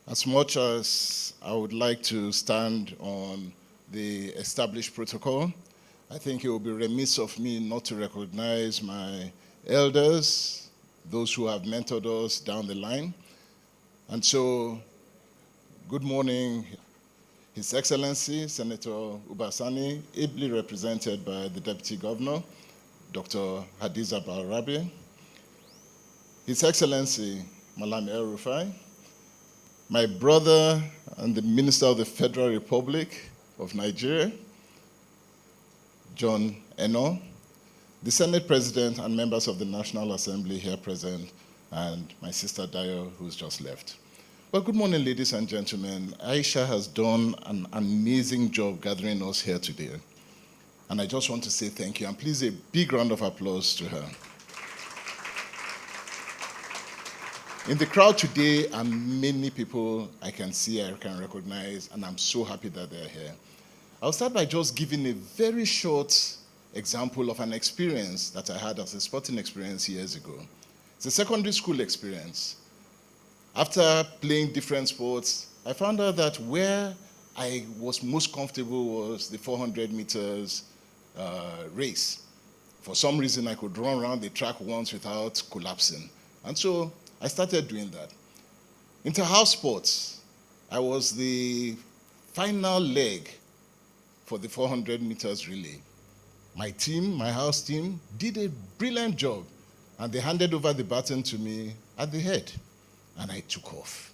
As much as I would like to stand on the established protocol, I think it would be remiss of me not to recognize my elders, those who have mentored us down the line. And so, good morning, His Excellency, Senator Ubasani, ably represented by the Deputy Governor, Dr. Hadiza Balarabe, His Excellency, Malam El Rufai, my brother and the Minister of the Federal Republic of Nigeria, John Eno, the Senate President and members of the National Assembly here present, and my sister Dayo, who's just left. Well, good morning, ladies and gentlemen. Aisha has done an amazing job gathering us here today. And I just want to say thank you. And please, a big round of applause to her. In the crowd today are many people I can see, I can recognize, and I'm so happy that they're here. I'll start by just giving a very short example of an experience that I had as a sporting experience years ago. It's a secondary school experience. After playing different sports, I found out that where I was most comfortable was the 400 meters race. For some reason, I could run around the track once without collapsing. And so I started doing that. Inter-house sports, I was the final leg for the 400 meters relay. My team, my house team, did a brilliant job, and they handed over the baton to me at the head, and I took off.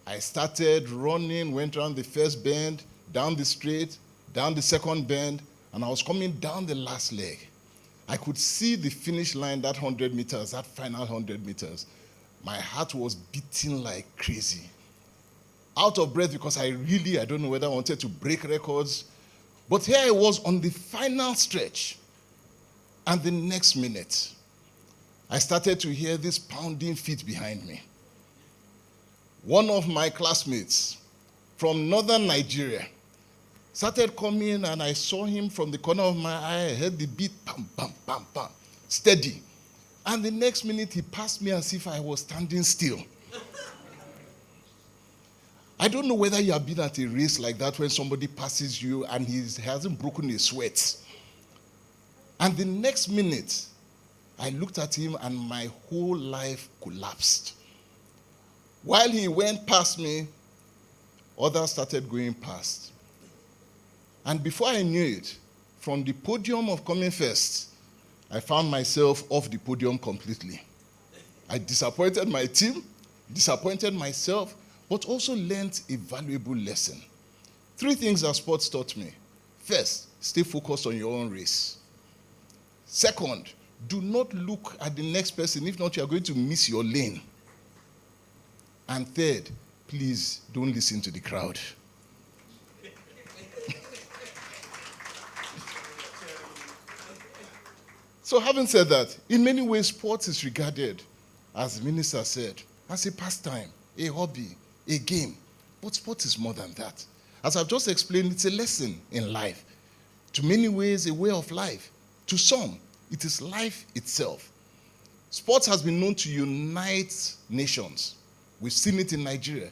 I started running, went around the first bend, down the straight, down the second bend, and I was coming down the last leg. I could see the finish line, that 100 meters, that final 100 meters. My heart was beating like crazy. Out of breath because I don't know whether I wanted to break records. But here I was on the final stretch. And the next minute, I started to hear this pounding feet behind me. One of my classmates from northern Nigeria started coming, and I saw him from the corner of my eye. I heard the beat, pam, pam, pam, pam, steady. And the next minute, he passed me as if I was standing still. I don't know whether you have been at a race like that when somebody passes you and he hasn't broken a sweat. And the next minute, I looked at him and my whole life collapsed. While he went past me, others started going past. And before I knew it, from the podium of coming first, I found myself off the podium completely. I disappointed my team, disappointed myself, but also learned a valuable lesson. 3 things that sports taught me. First, stay focused on your own race. Second, do not look at the next person. If not, you are going to miss your lane. And third, please don't listen to the crowd. So having said that, in many ways, sports is regarded, as the minister said, as a pastime, a hobby, a game. But sport is more than that. As I've just explained, it's a lesson in life. To many ways, a way of life. To some, it is life itself. Sports has been known to unite nations. We've seen it in Nigeria.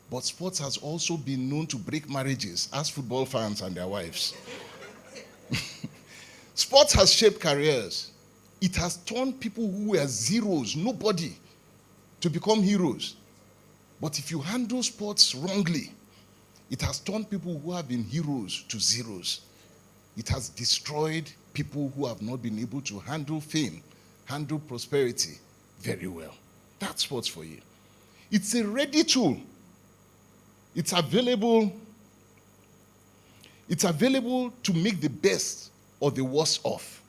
But sports has also been known to break marriages, as football fans and their wives. Sports has shaped careers. It has turned people who were zeros, nobody, to become heroes. But if you handle sports wrongly, it has turned people who have been heroes to zeros. It has destroyed people who have not been able to handle fame, handle prosperity very well. That's sports for you. It's a ready tool. It's available to make the best or the worst of.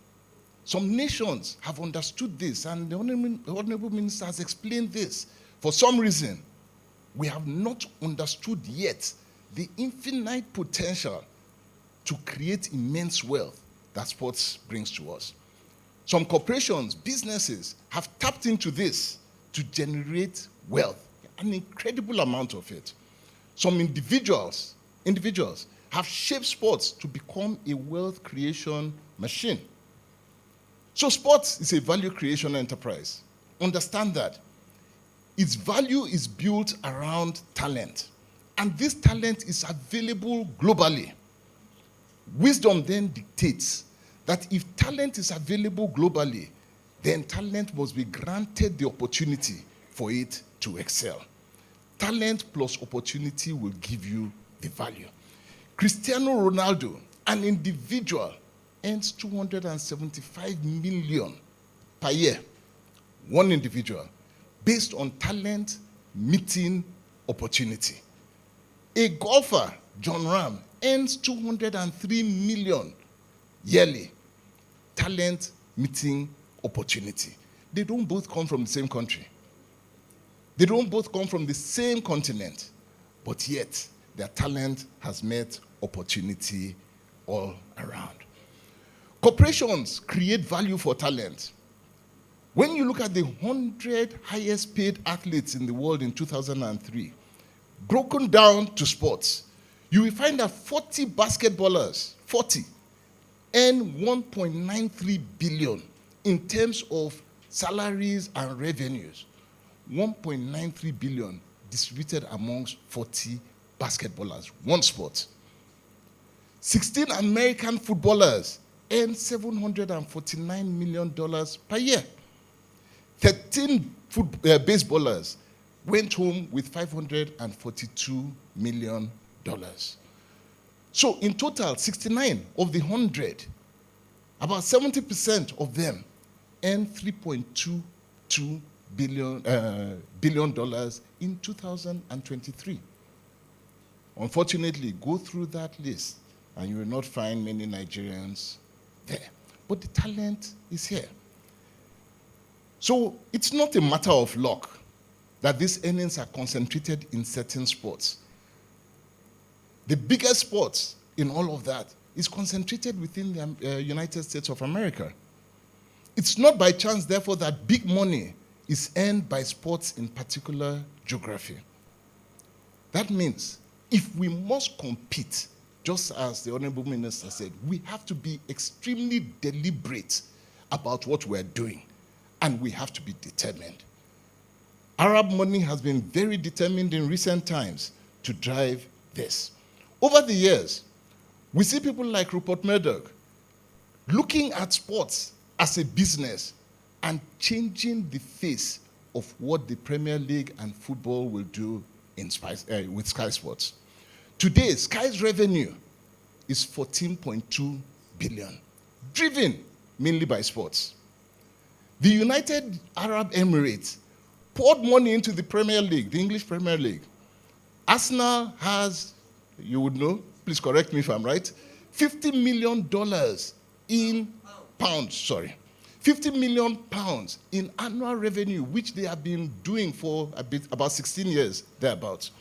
Some nations have understood this, and the Honorable Minister has explained this. For some reason, we have not understood yet the infinite potential to create immense wealth that sports brings to us. Some corporations, businesses have tapped into this to generate wealth, an incredible amount of it. Some individuals have shaped sports to become a wealth creation machine. So sports is a value creation enterprise. Understand that. its value is built around talent. And this talent is available globally. Wisdom then dictates that if talent is available globally, then talent must be granted the opportunity for it to excel. Talent plus opportunity will give you the value. Cristiano Ronaldo, an individual, earns 275 million per year, one individual, based on talent meeting opportunity. A golfer, John Ram, earns 203 million yearly, talent meeting opportunity. They don't both come from the same country. They don't both come from the same continent, but yet their talent has met opportunity all around. Corporations create value for talent. When you look at the 100 highest paid athletes in the world in 2003, broken down to sports, you will find that 40 basketballers, 40, earn 1.93 billion in terms of salaries and revenues. 1.93 billion distributed amongst 40 basketballers, one sport. 16 American footballers earn $749 million per year. 13 baseballers went home with $542 million. So in total, 69 of the 100, about 70% of them earned $3.22 billion in 2023. Unfortunately, go through that list and you will not find many Nigerians there. But the talent is here. So it's not a matter of luck that these earnings are concentrated in certain sports. The biggest sport in all of that is concentrated within the United States of America. It's not by chance, therefore, that big money is earned by sports in particular geography. That means if we must compete, just as the Honorable Minister said, we have to be extremely deliberate about what we're doing, and we have to be determined. Arab money has been very determined in recent times to drive this. Over the years, we see people like Rupert Murdoch looking at sports as a business and changing the face of what the Premier League and football will do with Sky Sports. Today, Sky's revenue is 14.2 billion, driven mainly by sports. The United Arab Emirates poured money into the Premier League, the English Premier League. Arsenal has, you would know, please correct me if I'm right, $50 million in pounds, £50 million in annual revenue, which they have been doing for about 16 years, thereabouts.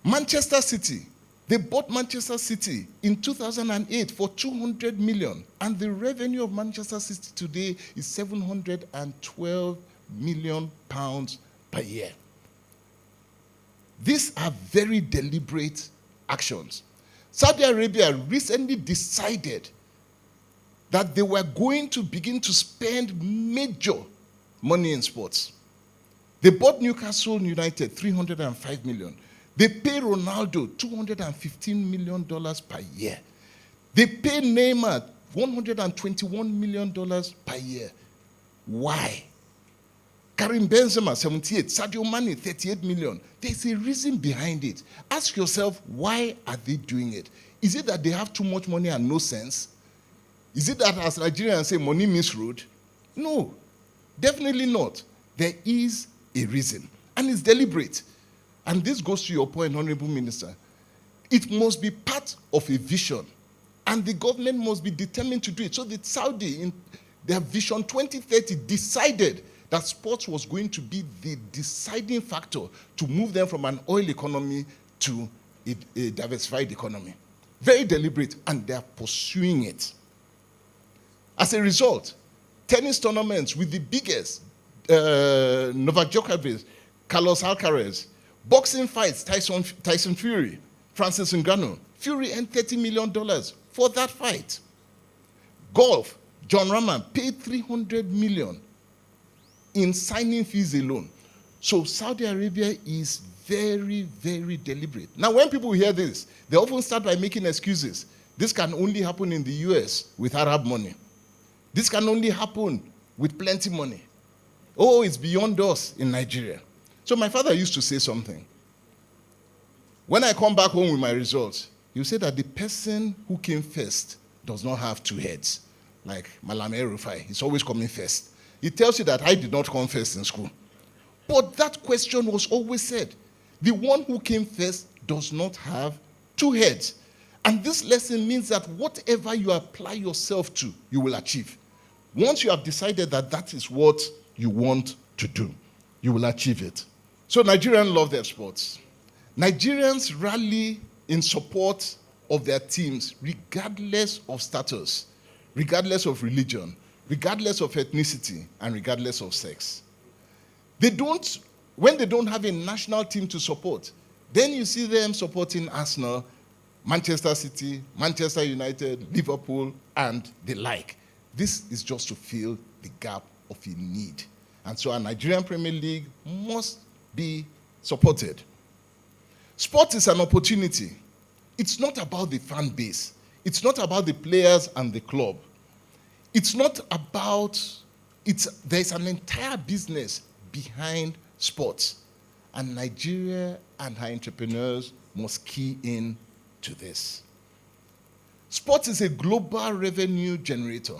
Manchester City, they bought Manchester City in 2008 for 200 million, and the revenue of Manchester City today is 712 million pounds per year. These are very deliberate actions. Saudi Arabia recently decided that they were going to begin to spend major money in sports. They bought Newcastle United, 305 million. They pay Ronaldo $215 million per year. They pay Neymar $121 million per year. Why? Karim Benzema, 78. Sadio Mane, 38 million. There's a reason behind it. Ask yourself, why are they doing it? Is it that they have too much money and no sense? Is it that, as Nigerians say, money means road? No, definitely not. There is a reason, and it's deliberate. And this goes to your point, Honorable Minister. It must be part of a vision, and the government must be determined to do it. So the Saudi, in their Vision 2030, decided that sports was going to be the deciding factor to move them from an oil economy to a diversified economy. Very deliberate, and they are pursuing it. As a result, tennis tournaments with the biggest, Novak Djokovic, Carlos Alcaraz, boxing fights, Tyson Fury, Francis Ngannou. Fury earned $30 million for that fight. Golf, John Rahman paid $300 million in signing fees alone. So Saudi Arabia is very, very deliberate. Now, when people hear this, they often start by making excuses. This can only happen in the US with Arab money. This can only happen with plenty money. Oh, it's beyond us in Nigeria. So my father used to say something. When I come back home with my results, he'll say that the person who came first does not have two heads. Like Malame Rufai, he's always coming first. He tells you that I did not come first in school. But that question was always said. The one who came first does not have two heads. And this lesson means that whatever you apply yourself to, you will achieve. Once you have decided that that is what you want to do, you will achieve it. So Nigerians love their sports. Nigerians rally in support of their teams regardless of status, regardless of religion, regardless of ethnicity, and regardless of sex. When they don't have a national team to support, then you see them supporting Arsenal, Manchester City, Manchester United, Liverpool, and the like. This is just to fill the gap of a need. And so our Nigerian Premier League must be supported. Sport is an opportunity. It's not about the fan base. It's not about the players and the club. It's not about, there's an entire business behind sports. And Nigeria and her entrepreneurs must key in to this. Sports is a global revenue generator.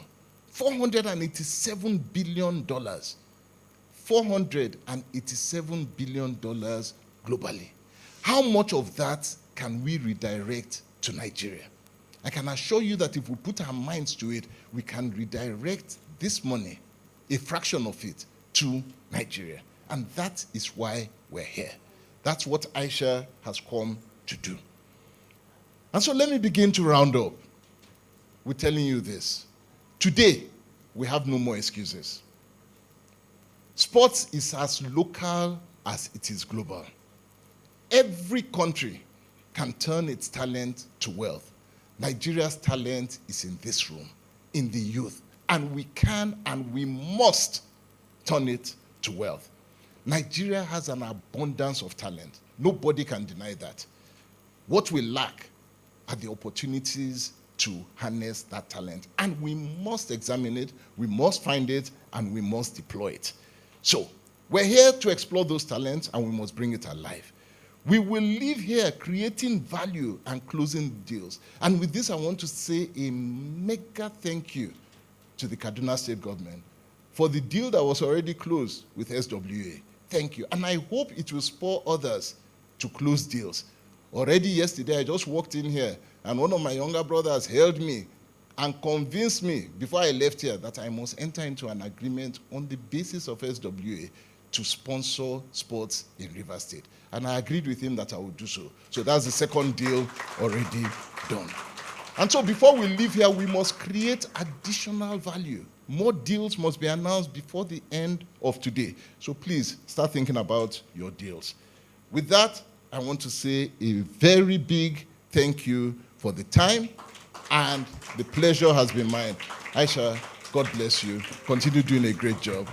$487 billion. $487 billion globally. How much of that can we redirect to Nigeria? I can assure you that if we put our minds to it, we can redirect this money, a fraction of it, to Nigeria. And that is why we're here. That's what Aisha has come to do. And so let me begin to round up with telling you this. Today, we have no more excuses. Sports is as local as it is global. Every country can turn its talent to wealth. Nigeria's talent is in this room, in the youth. And we can and we must turn it to wealth. Nigeria has an abundance of talent. Nobody can deny that. What we lack are the opportunities to harness that talent. And we must examine it, we must find it, and we must deploy it. So, we're here to explore those talents, and we must bring it alive. We will live here creating value and closing deals. And with this, I want to say a mega thank you to the Kaduna State government for the deal that was already closed with SWA. Thank you. And I hope it will spur others to close deals. Already yesterday, I just walked in here, and one of my younger brothers held me and convinced me before I left here that I must enter into an agreement on the basis of SWA to sponsor sports in Rivers State. And I agreed with him that I would do so. So that's the second deal already done. And so before we leave here, we must create additional value. More deals must be announced before the end of today. So please start thinking about your deals. With that, I want to say a very big thank you for the time, and the pleasure has been mine. Aisha, God bless you. Continue doing a great job.